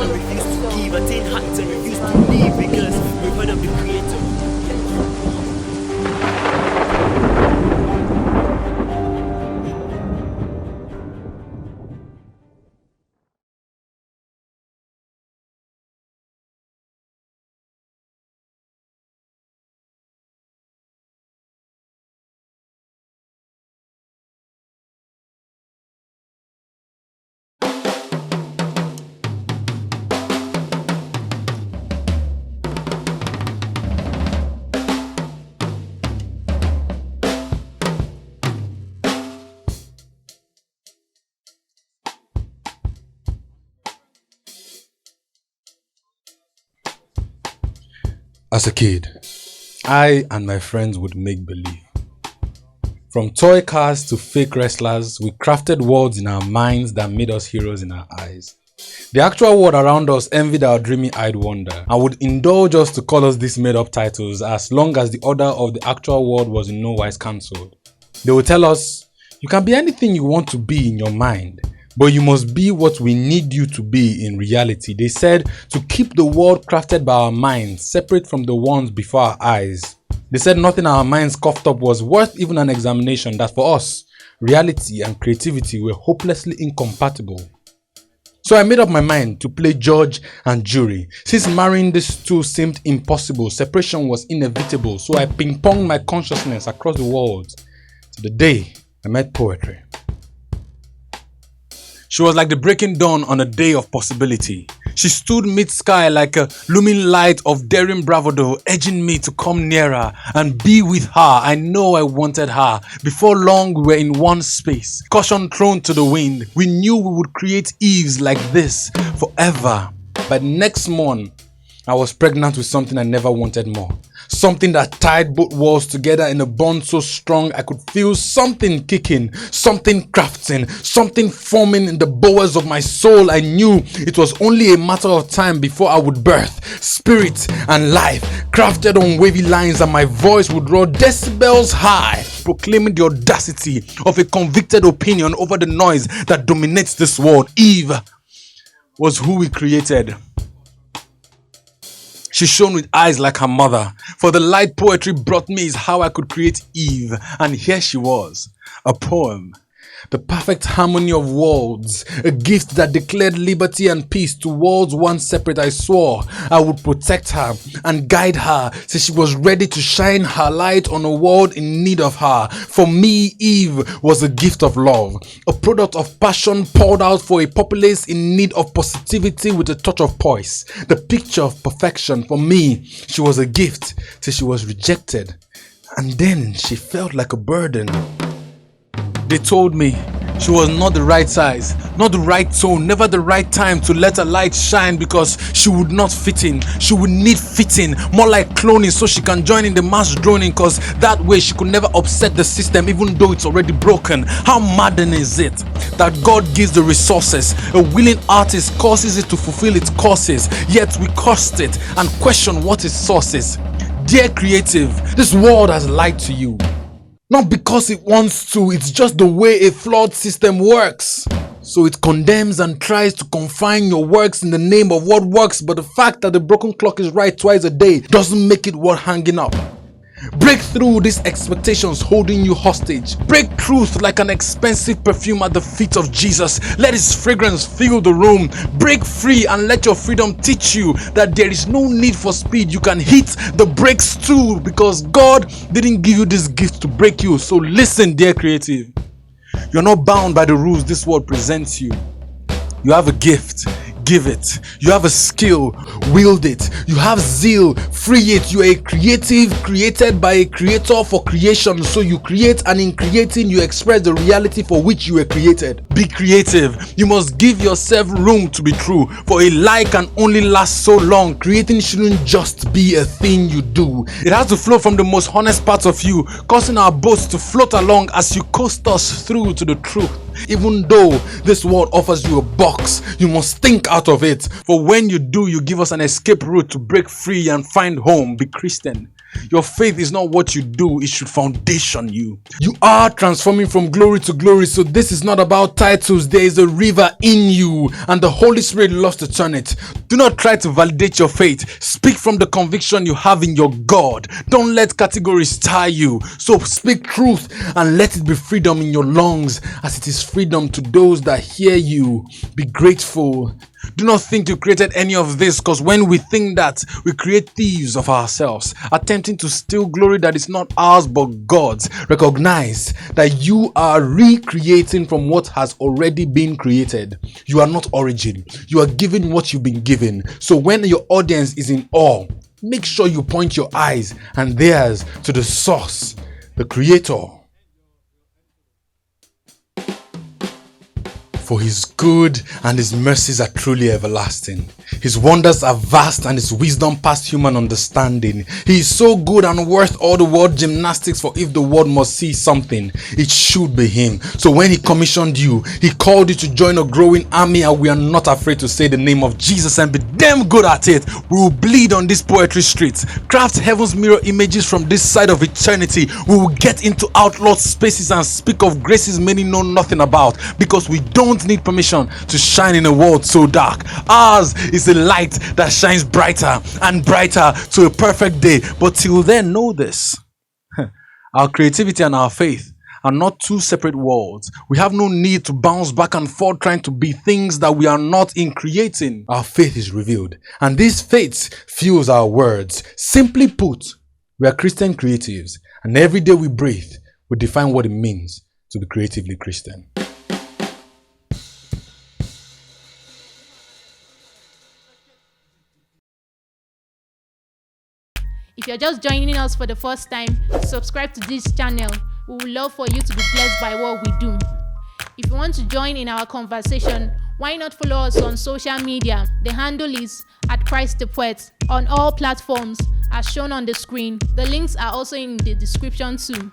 and refuse to give, attain heights and refuse to leave because we've heard of the Creator. As a kid, I and my friends would make believe. From toy cars to fake wrestlers, we crafted worlds in our minds that made us heroes in our eyes. The actual world around us envied our dreamy-eyed wonder and would indulge us to call us these made-up titles as long as the order of the actual world was in no wise cancelled. They would tell us, you can be anything you want to be in your mind, but you must be what we need you to be in reality. They said to keep the world crafted by our minds separate from the ones before our eyes. They said nothing our minds coughed up was worth even an examination, that for us, reality and creativity were hopelessly incompatible. So I made up my mind to play judge and jury. Since marrying these two seemed impossible, separation was inevitable, so I ping-ponged my consciousness across the world to the day I met poetry. She was like the breaking dawn on a day of possibility. She stood mid-sky like a looming light of daring bravado, urging me to come nearer and be with her. I know I wanted her. Before long, we were in one space, caution thrown to the wind. We knew we would create eves like this forever. But next morn, I was pregnant with something I never wanted more. Something that tied both worlds together in a bond so strong I could feel something kicking, something crafting, something forming in the bowels of my soul. I knew it was only a matter of time before I would birth spirit and life, crafted on wavy lines, and my voice would roar decibels high, proclaiming the audacity of a convicted opinion over the noise that dominates this world. Eve was who we created. She shone with eyes like her mother. For the light poetry brought me is how I could create Eve. And here she was, a poem. The perfect harmony of worlds, a gift that declared liberty and peace to worlds once separate. I swore I would protect her and guide her till she was ready to shine her light on a world in need of her. For me, Eve was a gift of love, a product of passion poured out for a populace in need of positivity with a touch of poise, the picture of perfection. For me, she was a gift till she was rejected, and then she felt like a burden. They told me she was not the right size, not the right tone, never the right time to let her light shine because she would not fit in. She would need fitting, more like cloning so she can join in the mass droning, cause that way she could never upset the system even though it's already broken. How maddening is it that God gives the resources, a willing artist causes it to fulfill its courses, yet we cost it and question what its source is. Dear creative, this world has lied to you. Not because it wants to, it's just the way a flawed system works. So it condemns and tries to confine your works in the name of what works, but the fact that the broken clock is right twice a day doesn't make it worth hanging up. Break through these expectations holding you hostage. Break truth like an expensive perfume at the feet of Jesus. Let its fragrance fill the room. Break free and let your freedom teach you that there is no need for speed. You can hit the brakes too, because God didn't give you this gift to break you. So listen, dear creative. You're not bound by the rules this world presents you. You have a gift. Give it. You have a skill, wield it. You have zeal, free it. You are a creative created by a creator for creation. So you create, and in creating you express the reality for which you were created. Be creative. You must give yourself room to be true, for a lie can only last so long. Creating shouldn't just be a thing you do. It has to flow from the most honest parts of you, causing our boats to float along as you coast us through to the truth. Even though this world offers you a box, you must think out of it. For when you do, you give us an escape route to break free and find home. Be Christian. Your faith is not what you do, it should foundation you. You are transforming from glory to glory, so this is not about titles. There is a river in you, and the Holy Spirit loves to turn it. Do not try to validate your faith. Speak from the conviction you have in your God. Don't let categories tie you. So speak truth and let it be freedom in your lungs, as it is freedom to those that hear you. Be grateful. Do not think you created any of this, because when we think that, we create thieves of ourselves, attempting to steal glory that is not ours but God's. Recognize that you are recreating from what has already been created. You are not origin. You are given what you've been given. So when your audience is in awe, make sure you point your eyes and theirs to the source, the creator. For his good and his mercies are truly everlasting. His wonders are vast and his wisdom past human understanding. He is so good and worth all the world gymnastics, for if the world must see something, it should be him. So when he commissioned you, he called you to join a growing army, and we are not afraid to say the name of Jesus and be damn good at it. We will bleed on these poetry streets, craft heaven's mirror images from this side of eternity. We will get into outlawed spaces and speak of graces many know nothing about, because we don't need permission to shine in a world so dark. Ours is a light that shines brighter and brighter to a perfect day. But till then, know this: our creativity and our faith are not two separate worlds. We have no need to bounce back and forth trying to be things that we are not in creating. Our faith is revealed, and this faith fuels our words. Simply put, we are Christian creatives, and every day we breathe, we define what it means to be creatively Christian. If you're just joining us for the first time, subscribe to this channel. We would love for you to be blessed by what we do. If you want to join in our conversation, why not follow us on social media? The handle is @christapoet on all platforms as shown on the screen. The links are also in the description too.